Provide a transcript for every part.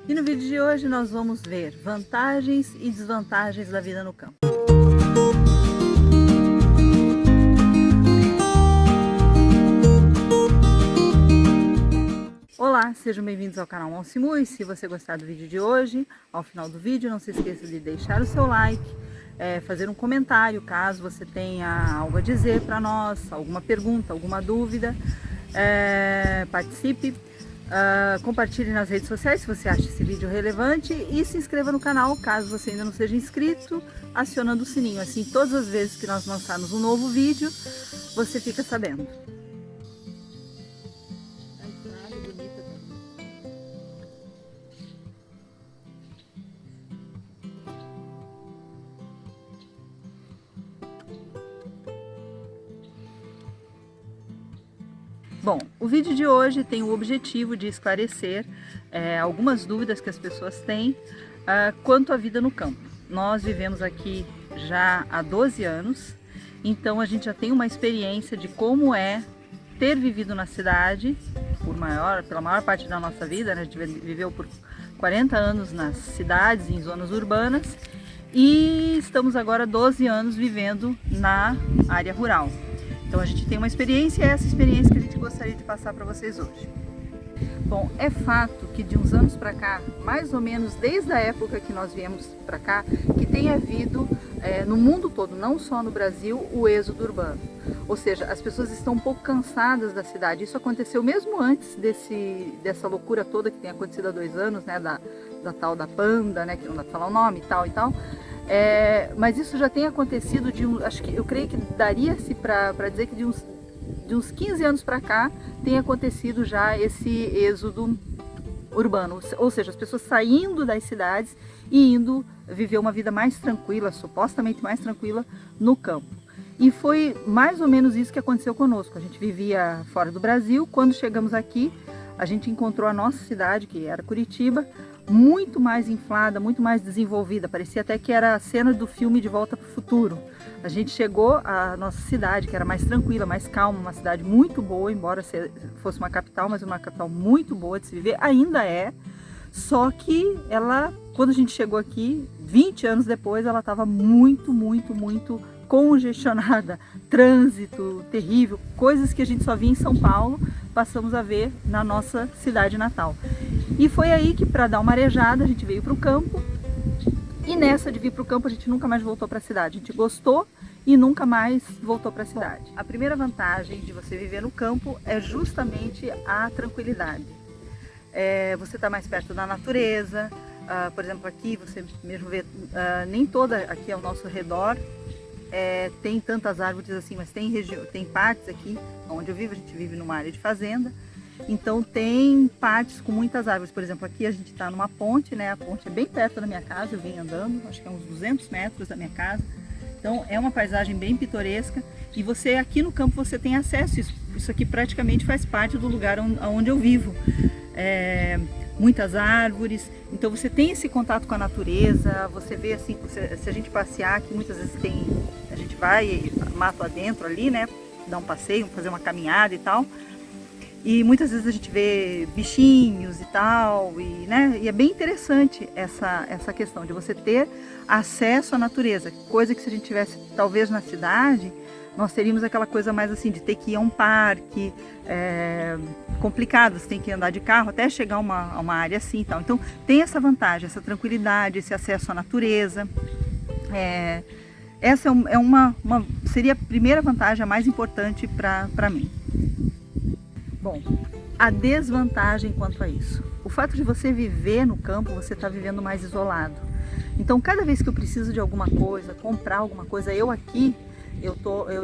E no vídeo de hoje nós vamos ver vantagens e desvantagens da vida no campo. Olá, sejam bem-vindos ao canal Monsimu. E se você gostar do vídeo de hoje, ao final do vídeo não se esqueça de deixar o seu like, fazer um comentário caso você tenha algo a dizer para nós, alguma pergunta, alguma dúvida, participe. Compartilhe nas redes sociais se você acha esse vídeo relevante e se inscreva no canal caso você ainda não seja inscrito, acionando o sininho. Assim, todas as vezes que nós lançarmos um novo vídeo, você fica sabendo. Bom, o vídeo de hoje tem o objetivo de esclarecer algumas dúvidas que as pessoas têm quanto à vida no campo. Nós vivemos aqui já há 12 anos, então a gente já tem uma experiência de como é ter vivido na cidade pela maior parte da nossa vida, né? A gente viveu por 40 anos nas cidades, em zonas urbanas, e estamos agora 12 anos vivendo na área rural. Então a gente tem uma experiência e é essa experiência que a gente gostaria de passar para vocês hoje. Bom, é fato que de uns anos para cá, mais ou menos desde a época que nós viemos para cá, que tem havido no mundo todo, não só no Brasil, o êxodo urbano. Ou seja, as pessoas estão um pouco cansadas da cidade. Isso aconteceu mesmo antes dessa loucura toda que tem acontecido há 2 anos, né, da tal da panda, né, que não dá para falar o nome e tal e tal. Mas isso já tem acontecido eu creio que daria-se para dizer que de uns 15 anos para cá tem acontecido já esse êxodo urbano, ou seja, as pessoas saindo das cidades e indo viver uma vida mais tranquila, supostamente mais tranquila, no campo. E foi mais ou menos isso que aconteceu conosco. A gente vivia fora do Brasil, quando chegamos aqui, a gente encontrou a nossa cidade, que era Curitiba, muito mais inflada, muito mais desenvolvida. Parecia até que era a cena do filme De Volta para o Futuro. A gente chegou à nossa cidade, que era mais tranquila, mais calma, uma cidade muito boa, embora fosse uma capital, mas uma capital muito boa de se viver, ainda é. Só que ela, quando a gente chegou aqui, 20 anos depois, ela estava muito, muito, muito congestionada, trânsito terrível, coisas que a gente só via em São Paulo, passamos a ver na nossa cidade natal. E foi aí que, para dar uma arejada, a gente veio para o campo, e nessa de vir para o campo a gente nunca mais voltou para a cidade. A gente gostou e nunca mais voltou para a cidade. A primeira vantagem de você viver no campo é justamente a tranquilidade. Você está mais perto da natureza. Por exemplo, aqui você mesmo vê, nem toda aqui ao nosso redor tem tantas árvores assim, mas tem partes aqui onde eu vivo, a gente vive numa área de fazenda, então tem partes com muitas árvores. Por exemplo, aqui a gente está numa ponte, né? A ponte é bem perto da minha casa, eu venho andando, acho que é uns 200 metros da minha casa, então é uma paisagem bem pitoresca, e você aqui no campo você tem acesso, isso aqui praticamente faz parte do lugar onde eu vivo. Muitas árvores, então você tem esse contato com a natureza, você vê assim, se a gente passear aqui, muitas vezes a gente vai mato adentro ali, né, dar um passeio, fazer uma caminhada e tal, e muitas vezes a gente vê bichinhos e tal, e é bem interessante essa questão de você ter acesso à natureza, coisa que se a gente tivesse talvez na cidade, nós teríamos aquela coisa mais assim, de ter que ir a um parque, complicado, você tem que andar de carro até chegar a uma área assim e tal. Então tem essa vantagem, essa tranquilidade, esse acesso à natureza. Essa seria a primeira vantagem, a mais importante para mim. Bom, a desvantagem quanto a isso. O fato de você viver no campo, você está vivendo mais isolado. Então cada vez que eu preciso de alguma coisa, comprar alguma coisa, eu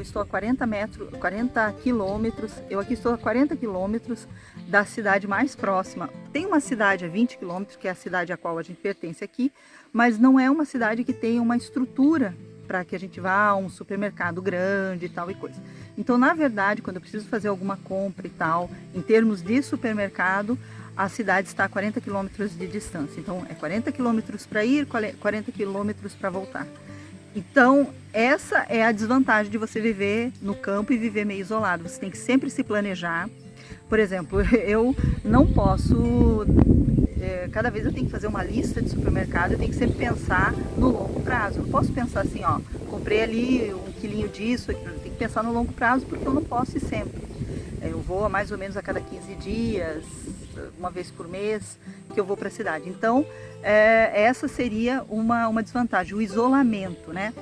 estou a 40 quilômetros, eu aqui estou a 40 quilômetros da cidade mais próxima. Tem uma cidade a 20 quilômetros, que é a cidade a qual a gente pertence aqui, mas não é uma cidade que tenha uma estrutura para que a gente vá a um supermercado grande e tal e coisa. Então, na verdade, quando eu preciso fazer alguma compra e tal, em termos de supermercado, a cidade está a 40 quilômetros de distância. Então, é 40 quilômetros para ir, 40 quilômetros para voltar. Então, essa é a desvantagem de você viver no campo e viver meio isolado. Você tem que sempre se planejar. Por exemplo, eu não posso cada vez eu tenho que fazer uma lista de supermercado, eu tenho que sempre pensar no longo prazo. Eu não posso pensar assim, ó, comprei ali um quilinho disso, eu tenho que pensar no longo prazo, porque eu não posso ir sempre. Eu vou mais ou menos a cada 15 dias, uma vez por mês, que eu vou para a cidade. Então, essa seria uma desvantagem, o isolamento, né?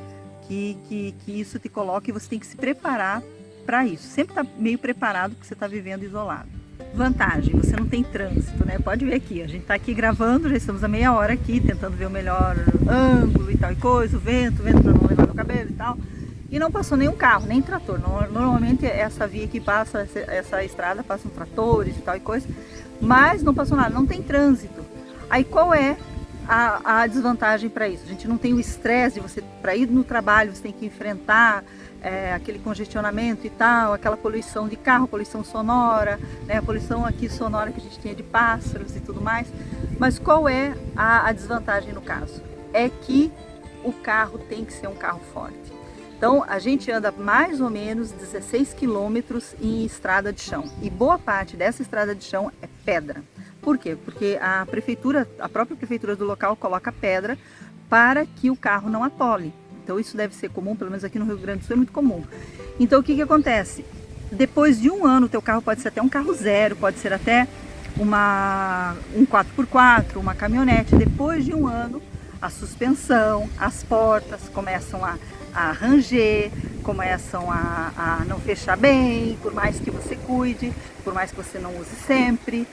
Que isso te coloca e você tem que se preparar para isso. Sempre tá meio preparado porque você está vivendo isolado. Vantagem, você não tem trânsito, né? Pode ver aqui, a gente está aqui gravando, já estamos há meia hora aqui, tentando ver o melhor ângulo e tal e coisa, o vento para não levar no cabelo e tal. E não passou nenhum carro, nem trator. Normalmente essa via que passa, essa estrada, passam tratores e tal e coisa, mas não passou nada, não tem trânsito. Aí qual é a desvantagem para isso? A gente não tem o estresse de você, para ir no trabalho, você tem que enfrentar aquele congestionamento e tal, aquela poluição de carro, poluição sonora, né, a poluição aqui sonora que a gente tinha de pássaros e tudo mais. Mas qual é a desvantagem no caso? É que o carro tem que ser um carro forte. Então a gente anda mais ou menos 16 quilômetros em estrada de chão e boa parte dessa estrada de chão é pedra. Por quê? Porque a própria prefeitura do local coloca pedra para que o carro não atole. Então isso deve ser comum, pelo menos aqui no Rio Grande do Sul é muito comum. Então o que acontece? Depois de um ano o teu carro pode ser até um carro zero, pode ser até um 4x4, uma caminhonete. Depois de um ano a suspensão, as portas começam a ranger, começam a não fechar bem, por mais que você cuide, por mais que você não use sempre.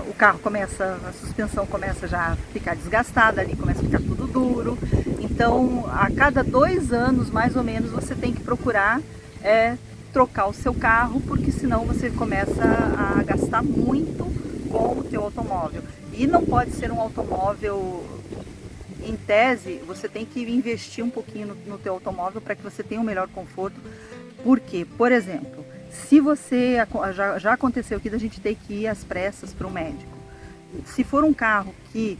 O carro a suspensão começa já a ficar desgastada, ali começa a ficar tudo duro. Então, a cada 2 anos, mais ou menos, você tem que procurar trocar o seu carro, porque senão você começa a gastar muito com o teu automóvel. E não pode ser um automóvel, em tese, você tem que investir um pouquinho no teu automóvel para que você tenha um melhor conforto. Porque, por exemplo, se você, já aconteceu aqui da gente ter que ir às pressas para o médico. Se for um carro que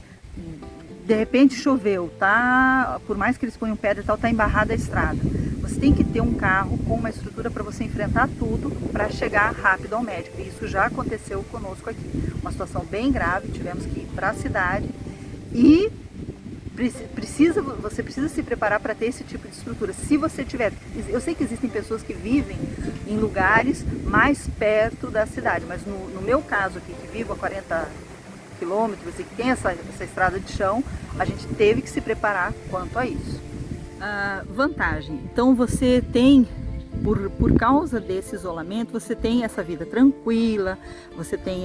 de repente choveu, tá, por mais que eles ponham pedra e tal, tá embarrada a estrada. Você tem que ter um carro com uma estrutura para você enfrentar tudo para chegar rápido ao médico. E isso já aconteceu conosco aqui. Uma situação bem grave, tivemos que ir para a cidade e você precisa se preparar para ter esse tipo de estrutura. Se você tiver, eu sei que existem pessoas que vivem em lugares mais perto da cidade, mas no meu caso aqui, que vivo a 40 quilômetros e que tem essa estrada de chão, a gente teve que se preparar quanto a isso. Vantagem, então você tem, por causa desse isolamento, você tem essa vida tranquila, você tem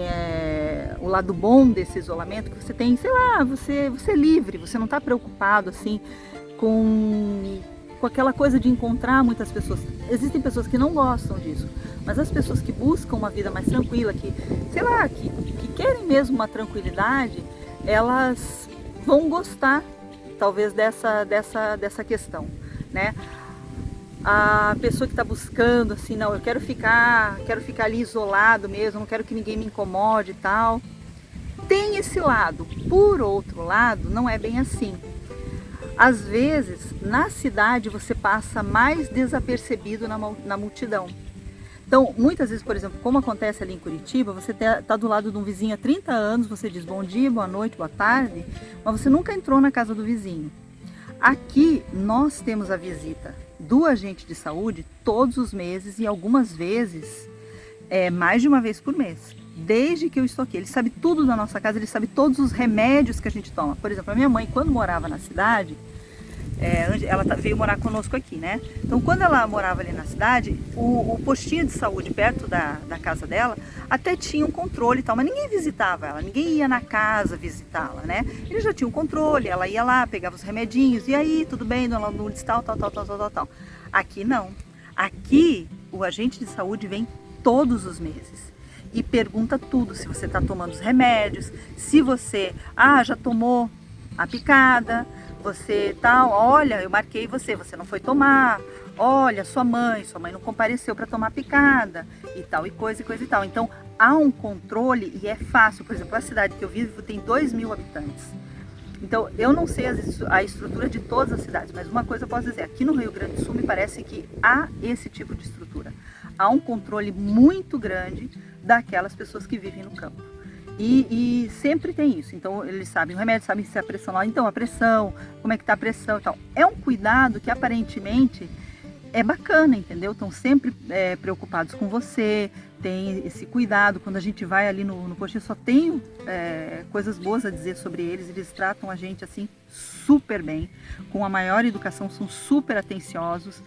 o lado bom desse isolamento, que você tem, sei lá, você é livre, você não está preocupado assim com aquela coisa de encontrar muitas pessoas. Existem pessoas que não gostam disso, mas as pessoas que buscam uma vida mais tranquila, que, sei lá, que querem mesmo uma tranquilidade, elas vão gostar talvez dessa questão, né? A pessoa que está buscando assim, não, eu quero ficar ali isolado mesmo, não quero que ninguém me incomode e tal, tem esse lado. Por outro lado, não é bem assim. Às vezes, na cidade você passa mais desapercebido na multidão. Então, muitas vezes, por exemplo, como acontece ali em Curitiba, você está do lado de um vizinho há 30 anos, você diz bom dia, boa noite, boa tarde, mas você nunca entrou na casa do vizinho. Aqui, nós temos a visita do agente de saúde todos os meses e algumas vezes, mais de uma vez por mês. Desde que eu estou aqui, ele sabe tudo da nossa casa, ele sabe todos os remédios que a gente toma. Por exemplo, a minha mãe, quando morava na cidade, ela veio morar conosco aqui, né? Então, quando ela morava ali na cidade, o postinho de saúde perto da casa dela até tinha um controle e tal, mas ninguém visitava ela, ninguém ia na casa visitá-la, né? Ele já tinha um controle, ela ia lá, pegava os remedinhos, e aí, tudo bem, dona Lourdes, tal. Aqui não. Aqui, o agente de saúde vem todos os meses e pergunta tudo, se você está tomando os remédios, se você, já tomou a picada, você tal, olha, eu marquei você não foi tomar, olha, sua mãe não compareceu para tomar picada e tal, e coisa e tal. Então, há um controle e é fácil. Por exemplo, a cidade que eu vivo tem 2.000 habitantes. Então, eu não sei a estrutura de todas as cidades, mas uma coisa eu posso dizer, aqui no Rio Grande do Sul me parece que há esse tipo de estrutura. Há um controle muito grande daquelas pessoas que vivem no campo. E sempre tem isso. Então eles sabem o remédio, sabem se a pressão lá, então a pressão, como é que tá a pressão e tal. É um cuidado que aparentemente é bacana, entendeu? Estão sempre preocupados com você, tem esse cuidado. Quando a gente vai ali no postinho, só tenho coisas boas a dizer sobre eles. Eles tratam a gente assim super bem, com a maior educação, são super atenciosos.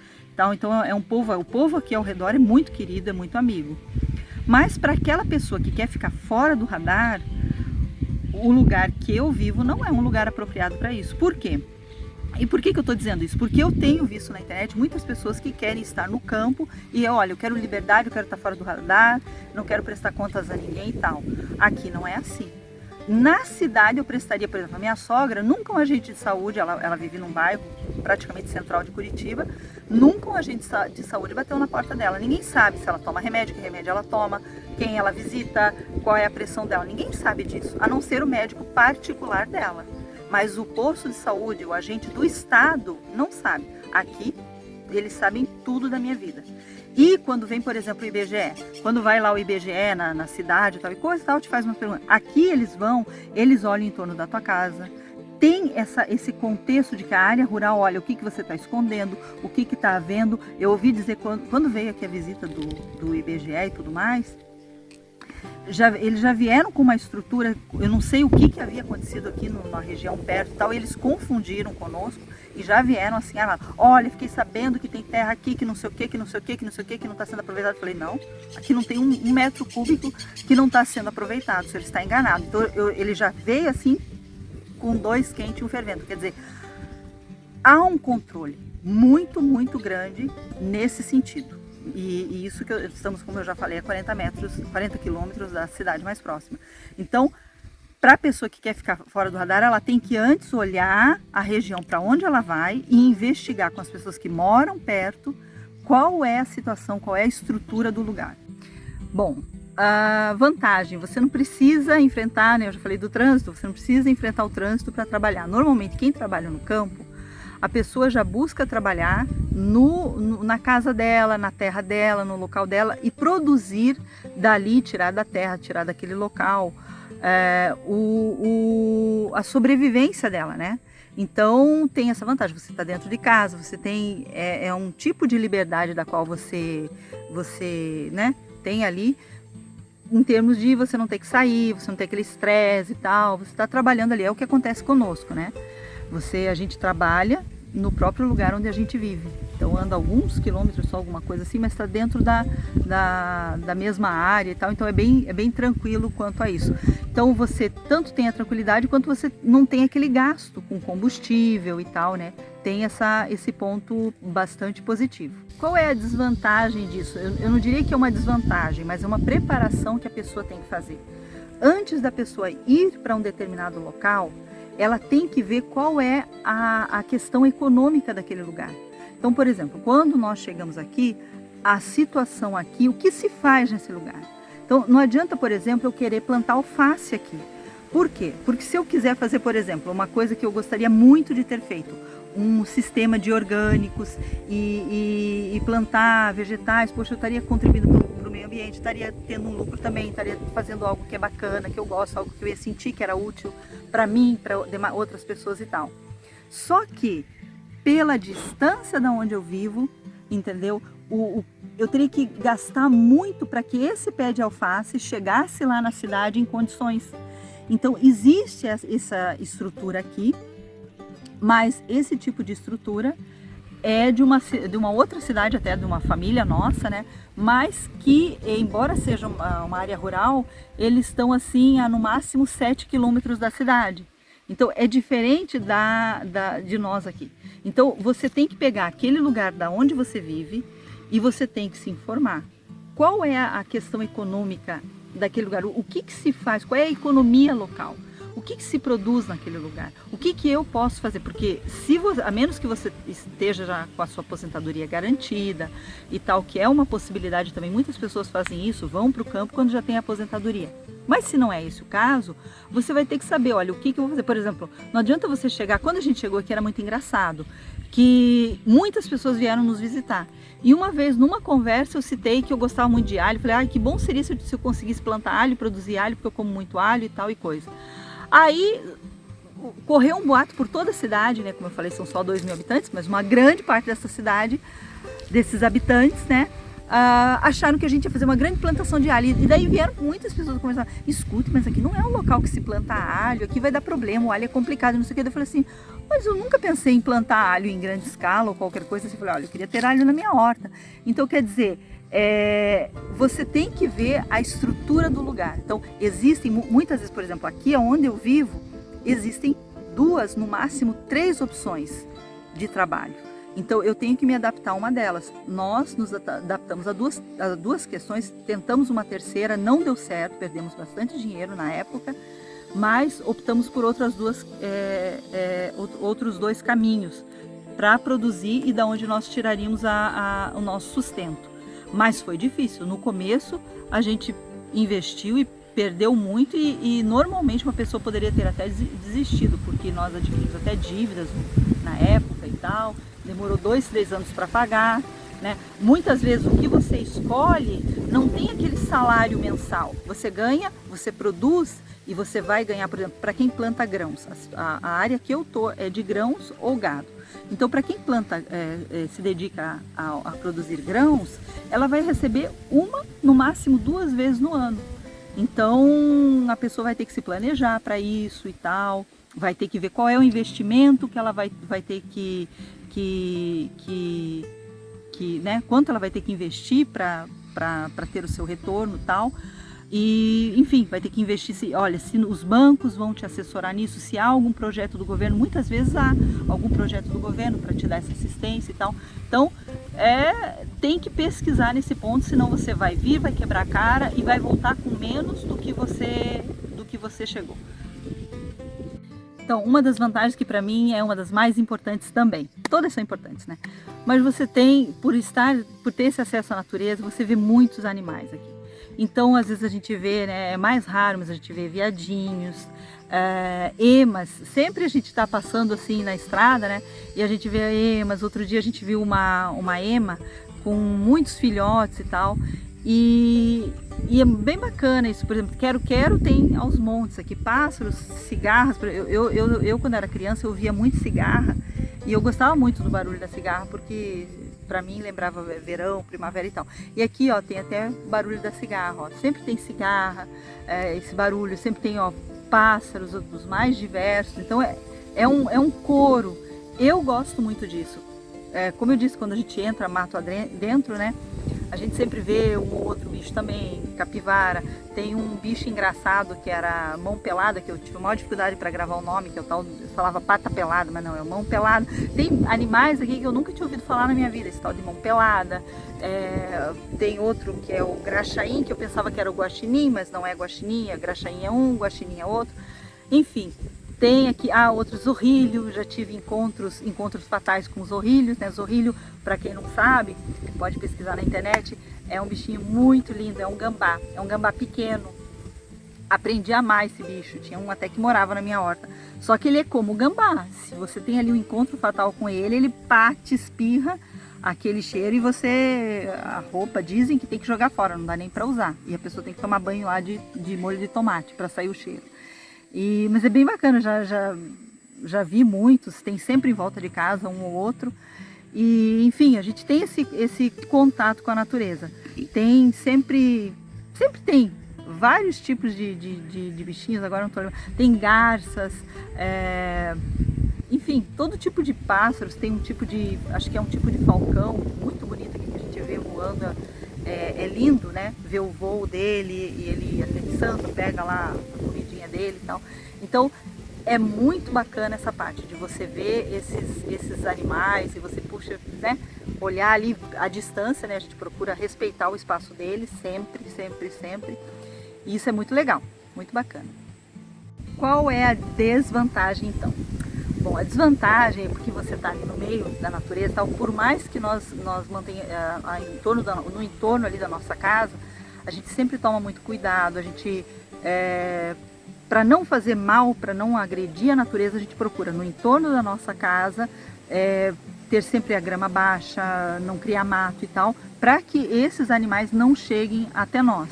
Então é um povo, o povo aqui ao redor é muito querido, é muito amigo. Mas para aquela pessoa que quer ficar fora do radar, o lugar que eu vivo não é um lugar apropriado para isso. Por quê? E por que eu estou dizendo isso? Porque eu tenho visto na internet muitas pessoas que querem estar no campo e olha, eu quero liberdade, eu quero estar fora do radar, não quero prestar contas a ninguém e tal. Aqui não é assim. Na cidade eu prestaria, por exemplo, a minha sogra, nunca um agente de saúde, ela vive num bairro praticamente central de Curitiba, nunca um agente de saúde bateu na porta dela. Ninguém sabe se ela toma remédio, que remédio ela toma, quem ela visita, qual é a pressão dela. Ninguém sabe disso, a não ser o médico particular dela. Mas o posto de saúde, o agente do estado, não sabe. Aqui, eles sabem tudo da minha vida. E quando vem, por exemplo, o IBGE, quando vai lá o IBGE na cidade tal, e coisa e tal, te faz uma pergunta. Aqui eles vão, eles olham em torno da tua casa. Tem esse contexto de que a área rural, olha, o que você está escondendo, o que está havendo. Eu ouvi dizer, quando veio aqui a visita do IBGE e tudo mais, eles já vieram com uma estrutura, eu não sei o que havia acontecido aqui na região perto e tal, e eles confundiram conosco e já vieram assim, olha, fiquei sabendo que tem terra aqui, que não sei o que, que não sei o que, que não sei o que, que não está sendo aproveitado. Eu falei, não, aqui não tem um metro cúbico que não está sendo aproveitado, ele está enganado. Então ele já veio assim, com dois quentes e um fervendo, quer dizer, há um controle muito, muito grande nesse sentido. E isso que estamos, como eu já falei, a 40 quilômetros da cidade mais próxima. Então, para a pessoa que quer ficar fora do radar, ela tem que antes olhar a região para onde ela vai e investigar com as pessoas que moram perto qual é a situação, qual é a estrutura do lugar. Bom, a vantagem, você não precisa enfrentar, né, eu já falei do trânsito, você não precisa enfrentar o trânsito para trabalhar. Normalmente, quem trabalha no campo, a pessoa já busca trabalhar na casa dela, na terra dela, no local dela e produzir dali, tirar da terra, tirar daquele local, a sobrevivência dela, né? Então tem essa vantagem, você está dentro de casa, você tem um tipo de liberdade da qual você né, tem ali, em termos de você não ter que sair, você não ter aquele estresse e tal, você está trabalhando ali, é o que acontece conosco, né? A gente trabalha no próprio lugar onde a gente vive. Então anda alguns quilômetros, só alguma coisa assim, mas está dentro da mesma área e tal. Então é bem tranquilo quanto a isso. Então você tanto tem a tranquilidade quanto você não tem aquele gasto com combustível e tal, né? Tem esse ponto bastante positivo. Qual é a desvantagem disso? Eu não diria que é uma desvantagem, mas é uma preparação que a pessoa tem que fazer. Antes da pessoa ir para um determinado local, ela tem que ver qual é a questão econômica daquele lugar. Então, por exemplo, quando nós chegamos aqui, a situação aqui, o que se faz nesse lugar? Então, não adianta, por exemplo, eu querer plantar alface aqui. Por quê? Porque se eu quiser fazer, por exemplo, uma coisa que eu gostaria muito de ter feito, um sistema de orgânicos e plantar vegetais, poxa, eu estaria contribuindo para o meio ambiente, estaria tendo um lucro também, estaria fazendo algo que é bacana, que eu gosto, algo que eu ia sentir que era útil para mim, para outras pessoas e tal. Só que, pela distância da onde eu vivo, entendeu? Eu teria que gastar muito para que esse pé de alface chegasse lá na cidade em condições. Então, existe essa estrutura aqui, mas esse tipo de estrutura é de uma outra cidade, até de uma família nossa, né? Mas que, embora seja uma área rural, eles estão assim a no máximo 7 quilômetros da cidade. Então é diferente de nós aqui. Então você tem que pegar aquele lugar da onde você vive e você tem que se informar. Qual é a questão econômica daquele lugar? O que se faz? Qual é a economia local? O que se produz naquele lugar? O que eu posso fazer? Porque a menos que você esteja já com a sua aposentadoria garantida e tal, que é uma possibilidade também, muitas pessoas fazem isso, vão para o campo quando já tem a aposentadoria. Mas se não é esse o caso, você vai ter que saber, olha, o que eu vou fazer? Por exemplo, não adianta você chegar, quando a gente chegou aqui era muito engraçado, que muitas pessoas vieram nos visitar. E uma vez, numa conversa, eu citei que eu gostava muito de alho. Falei, que bom seria se eu conseguisse plantar alho, produzir alho, porque eu como muito alho e tal e coisa. Aí correu um boato por toda a cidade, né? Como eu falei, são só 2.000 habitantes, mas uma grande parte dessa cidade, desses habitantes, né? Acharam que a gente ia fazer uma grande plantação de alho. E daí vieram muitas pessoas conversar. Escute, mas aqui não é um local que se planta alho, aqui vai dar problema, o alho é complicado, não sei o que. Eu falei assim, mas eu nunca pensei em plantar alho em grande escala ou qualquer coisa. Eu falei, olha, eu queria ter alho na minha horta. Então, quer dizer, você tem que ver a estrutura do lugar. Então, existem muitas vezes, por exemplo, aqui onde eu vivo, existem 2, no máximo 3 opções de trabalho. Então eu tenho que me adaptar a uma delas. Nós nos adaptamos a duas questões, tentamos uma terceira, não deu certo, perdemos bastante dinheiro na época, mas optamos por outros 2 caminhos para produzir e da onde nós tiraríamos o nosso sustento. Mas foi difícil. No começo a gente investiu e perdeu muito e normalmente uma pessoa poderia ter até desistido, porque nós adquirimos até dívidas na época e tal. Demorou 2, 3 anos para pagar, né? Muitas vezes o que você escolhe não tem aquele salário mensal. Você ganha, você produz e você vai ganhar, por exemplo, para quem planta grãos. A área que eu tô é de grãos ou gado. Então, para quem planta, se dedica a produzir grãos, ela vai receber no máximo 2 vezes no ano. Então, a pessoa vai ter que se planejar para isso e tal. Vai ter que ver qual é o investimento que ela vai ter né, quanto ela vai ter que investir para ter o seu retorno e tal. E, enfim, vai ter que investir, se os bancos vão te assessorar nisso, se há algum projeto do governo, muitas vezes há algum projeto do governo para te dar essa assistência e tal. Então, tem que pesquisar nesse ponto, senão você vai quebrar a cara e vai voltar com menos do que você chegou. Então, uma das vantagens que para mim é uma das mais importantes também, todas são importantes, né? Mas você tem, por ter esse acesso à natureza, você vê muitos animais aqui. Então, às vezes a gente vê, né, é mais raro, mas a gente vê viadinhos, emas. Sempre a gente está passando assim na estrada, né? E a gente vê emas. Outro dia a gente viu uma ema com muitos filhotes e tal. E é bem bacana isso. Por exemplo, quero tem aos montes aqui, pássaros, cigarras. Eu quando era criança eu via muito cigarra e eu gostava muito do barulho da cigarra porque para mim lembrava verão, primavera e tal. E aqui ó, tem até barulho da cigarra, ó. Sempre tem cigarra, esse barulho, sempre tem ó, pássaros dos mais diversos. Então é um coro. Eu gosto muito disso. Como eu disse, quando a gente entra mato dentro, né? A gente sempre vê um ou outro bicho também, capivara. Tem um bicho engraçado que era mão pelada, que eu tive a maior dificuldade para gravar o nome, que é o tal, eu falava pata pelada, mas não, é mão pelada. Tem animais aqui que eu nunca tinha ouvido falar na minha vida, esse tal de mão pelada. Tem outro que é o graxaim, que eu pensava que era o guaxinim, mas não é guaxinim, graxaim é um, guaxinim é outro. Enfim, tem aqui outro zorrilho, já tive encontros fatais com zorrilhos, né? Zorrilho, para quem não sabe, pode pesquisar na internet, é um bichinho muito lindo, é um gambá pequeno. Aprendi a amar esse bicho, tinha um até que morava na minha horta. Só que ele é como o gambá, se você tem ali um encontro fatal com ele, ele te espirra aquele cheiro e a roupa dizem que tem que jogar fora, não dá nem para usar. E a pessoa tem que tomar banho lá de molho de tomate para sair o cheiro. Mas é bem bacana, já vi muitos, tem sempre em volta de casa um ou outro. E enfim, a gente tem esse contato com a natureza. Sempre tem vários tipos de bichinhos, agora não tô lembrando. Tem garças, enfim, todo tipo de pássaros. Tem um tipo acho que é um tipo de falcão, muito bonito aqui que a gente vê voando. É lindo, né? Ver o voo dele e ele aterrissando, pega lá a comidinha dele e tal. Então, é muito bacana essa parte de você ver esses animais e você puxa, né? Olhar ali à distância, né? A gente procura respeitar o espaço deles sempre, sempre, sempre. E isso é muito legal, muito bacana. Qual é a desvantagem, então? Bom, a desvantagem é porque você está ali no meio da natureza, tal, por mais que nós mantenhamos no entorno ali da nossa casa, a gente sempre toma muito cuidado, a gente, para não fazer mal, para não agredir a natureza, a gente procura no entorno da nossa casa ter sempre a grama baixa, não criar mato e tal, para que esses animais não cheguem até nós.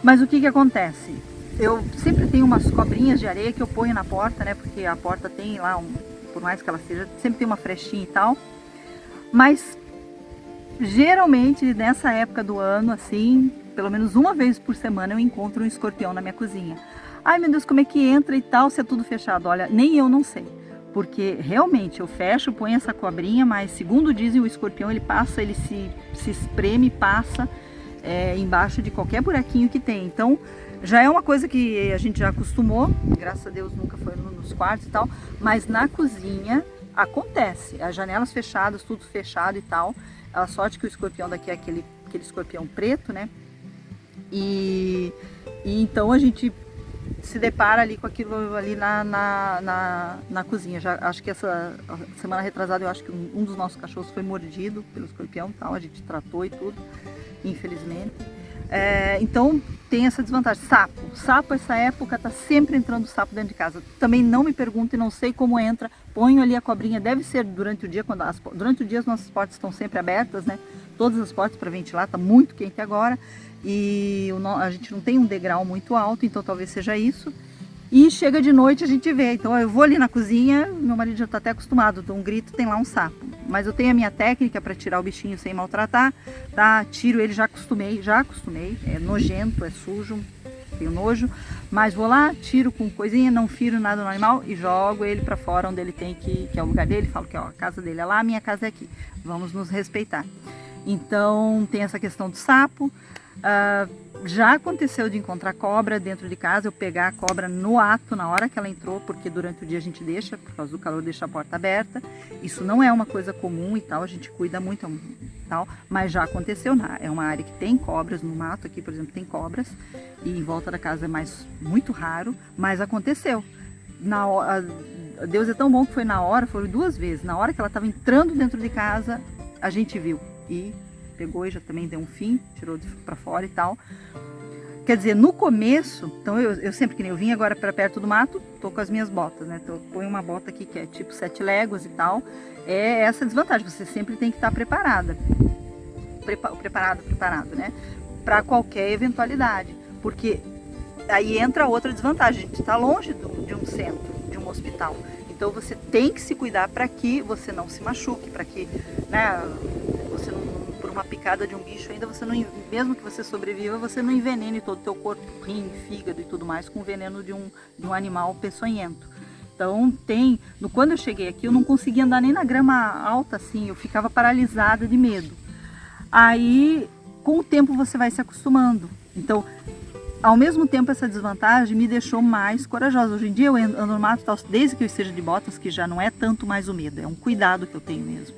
Mas o que que acontece? Eu sempre tenho umas cobrinhas de areia que eu ponho na porta, né? Porque a porta tem lá, por mais que ela seja, sempre tem uma frechinha e tal. Mas geralmente nessa época do ano, assim, pelo menos uma vez por semana eu encontro um escorpião na minha cozinha. Ai meu Deus, como é que entra e tal, se é tudo fechado? Olha, nem eu não sei. Porque realmente eu fecho, ponho essa cobrinha, mas segundo dizem o escorpião ele passa, ele se espreme, passa embaixo de qualquer buraquinho que tem. Então já é uma coisa que a gente já acostumou, graças a Deus nunca foi nos quartos e tal, mas na cozinha acontece, as janelas fechadas, tudo fechado e tal. A sorte que o escorpião daqui é aquele escorpião preto, né? E então a gente se depara ali com aquilo ali na cozinha. Já, acho que essa semana retrasada eu acho que um dos nossos cachorros foi mordido pelo escorpião e tal, a gente tratou e tudo, infelizmente. Então tem essa desvantagem. Sapo essa época tá sempre entrando sapo dentro de casa. Também não me perguntem, não sei como entra. Ponho ali a cobrinha, deve ser durante o dia, durante o dia as nossas portas estão sempre abertas, né? Todas as portas para ventilar, tá muito quente agora. E a gente não tem um degrau muito alto, então talvez seja isso. E chega de noite a gente vê. Então eu vou ali na cozinha, meu marido já está até acostumado, dou um grito, tem lá um sapo. Mas eu tenho a minha técnica para tirar o bichinho sem maltratar, tá? Tiro ele, já acostumei. É nojento, é sujo, tenho nojo. Mas vou lá, tiro com coisinha, não firo nada no animal e jogo ele para fora onde ele tem que é o lugar dele. Falo que ó, a casa dele é lá, a minha casa é aqui. Vamos nos respeitar. Então tem essa questão do sapo. Já aconteceu de encontrar cobra dentro de casa, eu pegar a cobra no ato, na hora que ela entrou, porque durante o dia a gente deixa, por causa do calor, deixa a porta aberta. Isso não é uma coisa comum e tal, a gente cuida muito tal, mas já aconteceu, é uma área que tem cobras no mato, aqui por exemplo tem cobras, e em volta da casa é muito raro, mas aconteceu. Deus é tão bom que foi na hora, foram 2 vezes, na hora que ela estava entrando dentro de casa, a gente viu e pegou e já também deu um fim, tirou para fora e tal. Quer dizer, no começo, então eu sempre que nem eu vim agora para perto do mato, tô com as minhas botas, né? Põe uma bota aqui que é tipo 7 léguas e tal. É essa desvantagem, você sempre tem que estar preparada. Preparado, né? Para qualquer eventualidade. Porque aí entra outra desvantagem, a gente está longe de um centro, de um hospital. Então você tem que se cuidar para que você não se machuque, para que, né, você não, por uma picada de um bicho ainda você não, mesmo que você sobreviva, você não envenene todo o teu corpo, rim, fígado e tudo mais com o veneno de um animal peçonhento. Então quando eu cheguei aqui eu não conseguia andar nem na grama alta assim, eu ficava paralisada de medo. Aí com o tempo você vai se acostumando. Então ao mesmo tempo essa desvantagem me deixou mais corajosa. Hoje em dia eu ando no mato desde que eu esteja de botas, que já não é tanto mais o medo, é um cuidado que eu tenho mesmo,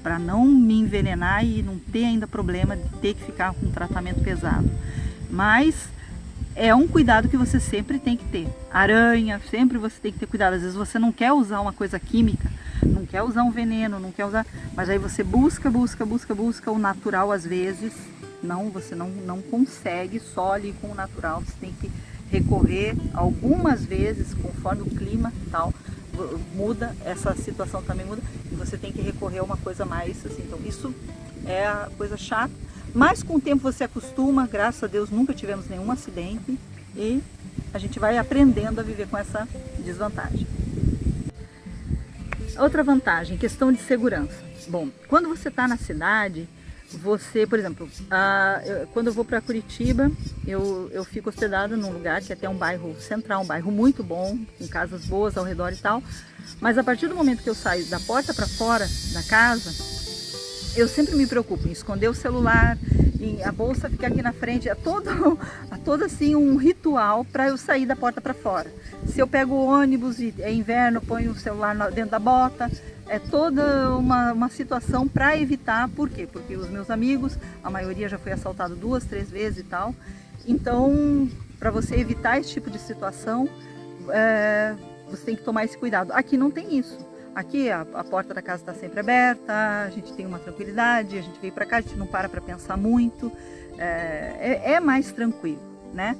para não me envenenar e não ter ainda problema de ter que ficar com um tratamento pesado. Mas é um cuidado que você sempre tem que ter. Aranha, sempre você tem que ter cuidado. Às vezes você não quer usar uma coisa química, não quer usar um veneno, não quer usar, mas aí você busca o natural às vezes. Você não consegue só ali com o natural, você tem que recorrer algumas vezes, conforme o clima e tal, muda, essa situação também muda, e você tem que recorrer a uma coisa mais assim. Então isso é a coisa chata, mas com o tempo você acostuma, graças a Deus nunca tivemos nenhum acidente e a gente vai aprendendo a viver com essa desvantagem. Outra vantagem, questão de segurança. Bom, quando você está na cidade, você, por exemplo, quando eu vou para Curitiba, eu fico hospedada num lugar que é até um bairro central, um bairro muito bom, com casas boas ao redor e tal. Mas a partir do momento que eu saio da porta para fora da casa, eu sempre me preocupo em esconder o celular, em a bolsa ficar aqui na frente, é todo assim um ritual para eu sair da porta para fora. Se eu pego o ônibus e é inverno, ponho o celular dentro da bota. É toda uma situação para evitar. Por quê? Porque os meus amigos, a maioria já foi assaltado 2, 3 vezes e tal. Então, para você evitar esse tipo de situação, você tem que tomar esse cuidado. Aqui não tem isso. Aqui a porta da casa está sempre aberta, a gente tem uma tranquilidade, a gente veio para cá, a gente não para pensar muito. É mais tranquilo, né?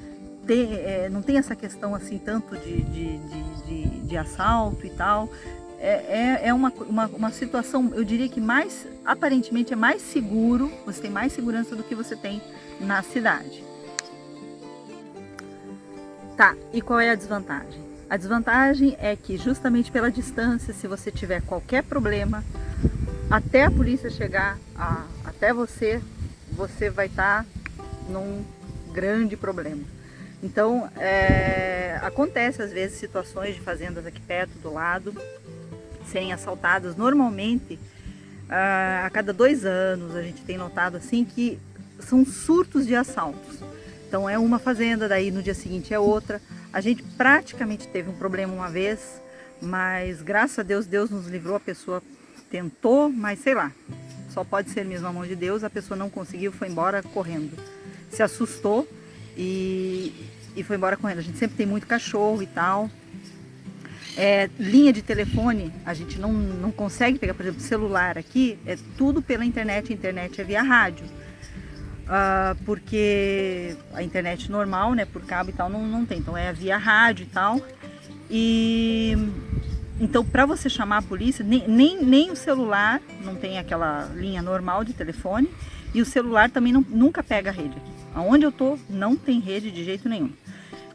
Não tem essa questão assim tanto de assalto e tal. é uma situação, eu diria que mais, aparentemente é mais seguro, você tem mais segurança do que você tem na cidade. Tá, e qual é a desvantagem? A desvantagem é que justamente pela distância, se você tiver qualquer problema, até a polícia chegar até você vai estar num grande problema. Então, acontece às vezes situações de fazendas aqui perto, do lado, serem assaltadas. Normalmente, a cada 2 anos, a gente tem notado assim que são surtos de assaltos. Então é uma fazenda, daí no dia seguinte é outra. A gente praticamente teve um problema uma vez, mas graças a Deus, Deus nos livrou, a pessoa tentou, mas sei lá, só pode ser mesmo a mão de Deus, a pessoa não conseguiu, foi embora correndo. Se assustou e foi embora correndo. A gente sempre tem muito cachorro e tal. Linha de telefone, a gente não consegue pegar, por exemplo, celular aqui, é tudo pela internet, a internet é via rádio. Porque a internet normal, né, por cabo e tal, não tem, então é via rádio e tal. E então, para você chamar a polícia, nem o celular, não tem aquela linha normal de telefone, e o celular também nunca pega a rede aqui. Aonde eu tô, não tem rede de jeito nenhum.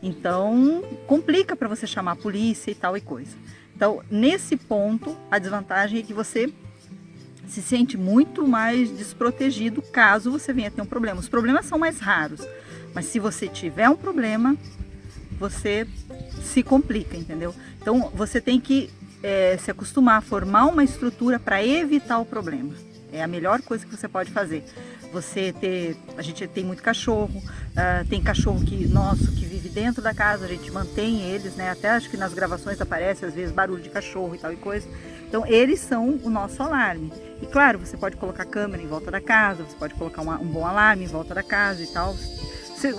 Então, complica para você chamar a polícia e tal e coisa. Então, nesse ponto, a desvantagem é que você se sente muito mais desprotegido caso você venha ter um problema. Os problemas são mais raros, mas se você tiver um problema, você se complica, entendeu? Então, você tem que se acostumar a formar uma estrutura para evitar o problema. É a melhor coisa que você pode fazer. A gente tem muito cachorro, tem cachorro nosso que vive dentro da casa, a gente mantém eles, né? Até acho que nas gravações aparece às vezes barulho de cachorro e tal e coisa. Então eles são o nosso alarme. E claro, você pode colocar câmera em volta da casa, você pode colocar um bom alarme em volta da casa e tal.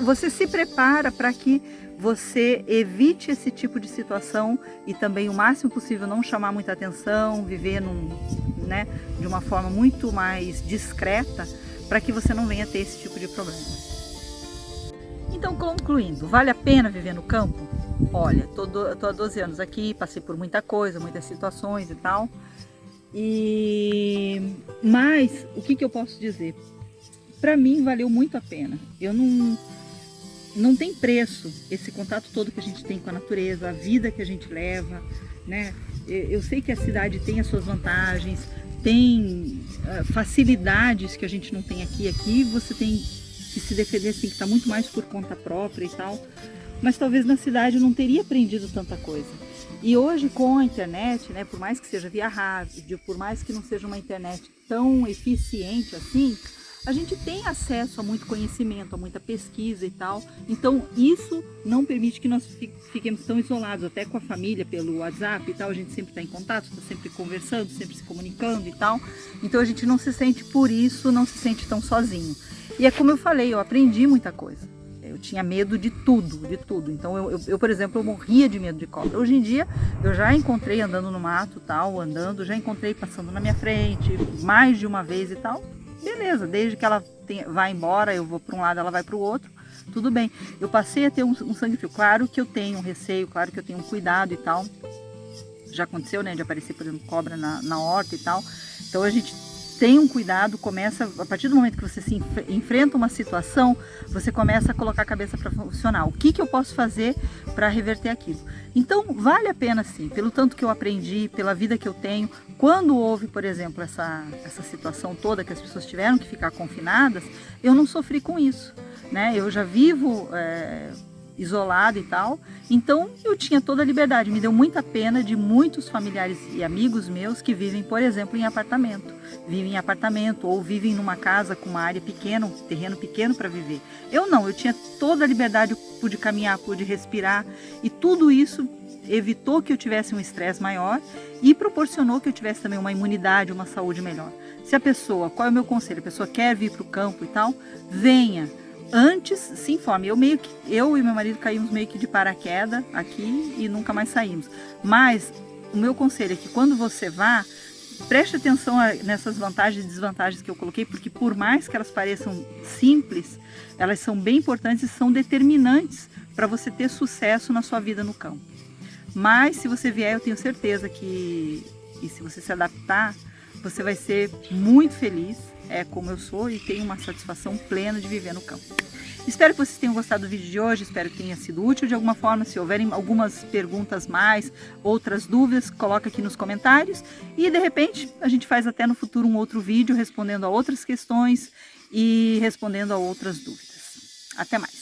Você se prepara para que você evite esse tipo de situação e também o máximo possível não chamar muita atenção, viver de uma forma muito mais discreta, para que você não venha ter esse tipo de problema. Então, concluindo, vale a pena viver no campo? Olha, tô há 12 anos aqui, passei por muita coisa, muitas situações e tal. Mas, o que eu posso dizer? Para mim, valeu muito a pena. Não tem preço esse contato todo que a gente tem com a natureza, a vida que a gente leva, né? Eu sei que a cidade tem as suas vantagens, tem facilidades que a gente não tem aqui. Aqui você tem que se defender, você tem que estar muito mais por conta própria e tal. Mas talvez na cidade eu não teria aprendido tanta coisa. E hoje com a internet, né, por mais que seja via rádio, por mais que não seja uma internet tão eficiente assim, a gente tem acesso a muito conhecimento, a muita pesquisa e tal. Então isso não permite que nós fiquemos tão isolados, até com a família pelo WhatsApp e tal. A gente sempre está em contato, está sempre conversando, sempre se comunicando e tal. Então a gente não se sente, por isso, não se sente tão sozinho. E é como eu falei, eu aprendi muita coisa. Eu tinha medo de tudo, de tudo. Então eu, por exemplo, eu morria de medo de cobra. Hoje em dia eu já encontrei andando no mato, tal, já encontrei passando na minha frente mais de uma vez e tal. Beleza, desde que ela vá embora, eu vou para um lado, ela vai para o outro, tudo bem. Eu passei a ter um sangue frio. Claro que eu tenho um receio, claro que eu tenho um cuidado e tal. Já aconteceu, né, de aparecer, por exemplo, cobra na horta e tal. Então a gente tem um cuidado, a partir do momento que você se enfrenta uma situação, você começa a colocar a cabeça para funcionar. O que eu posso fazer para reverter aquilo? Então, vale a pena sim, pelo tanto que eu aprendi, pela vida que eu tenho. Quando houve, por exemplo, essa situação toda que as pessoas tiveram que ficar confinadas, eu não sofri com isso, né? Eu já vivo isolado e tal, então eu tinha toda a liberdade. Me deu muita pena de muitos familiares e amigos meus que vivem, por exemplo, em apartamento. Vivem em apartamento ou vivem numa casa com uma área pequena, um terreno pequeno para viver. Eu não, eu tinha toda a liberdade, eu pude caminhar, pude respirar, e tudo isso evitou que eu tivesse um estresse maior e proporcionou que eu tivesse também uma imunidade, uma saúde melhor. Se a pessoa, qual é o meu conselho? A pessoa quer vir para o campo e tal, venha. Antes, se informe. Eu e meu marido caímos meio que de paraquedas aqui e nunca mais saímos. Mas o meu conselho é que quando você vá, preste atenção nessas vantagens e desvantagens que eu coloquei, porque por mais que elas pareçam simples, elas são bem importantes e são determinantes para você ter sucesso na sua vida no campo. Mas se você vier, eu tenho certeza que E se você se adaptar, você vai ser muito feliz, como eu sou, e tenho uma satisfação plena de viver no campo. Espero que vocês tenham gostado do vídeo de hoje, espero que tenha sido útil de alguma forma. Se houverem algumas perguntas mais, outras dúvidas, coloca aqui nos comentários. E de repente a gente faz até no futuro um outro vídeo respondendo a outras questões e respondendo a outras dúvidas. Até mais!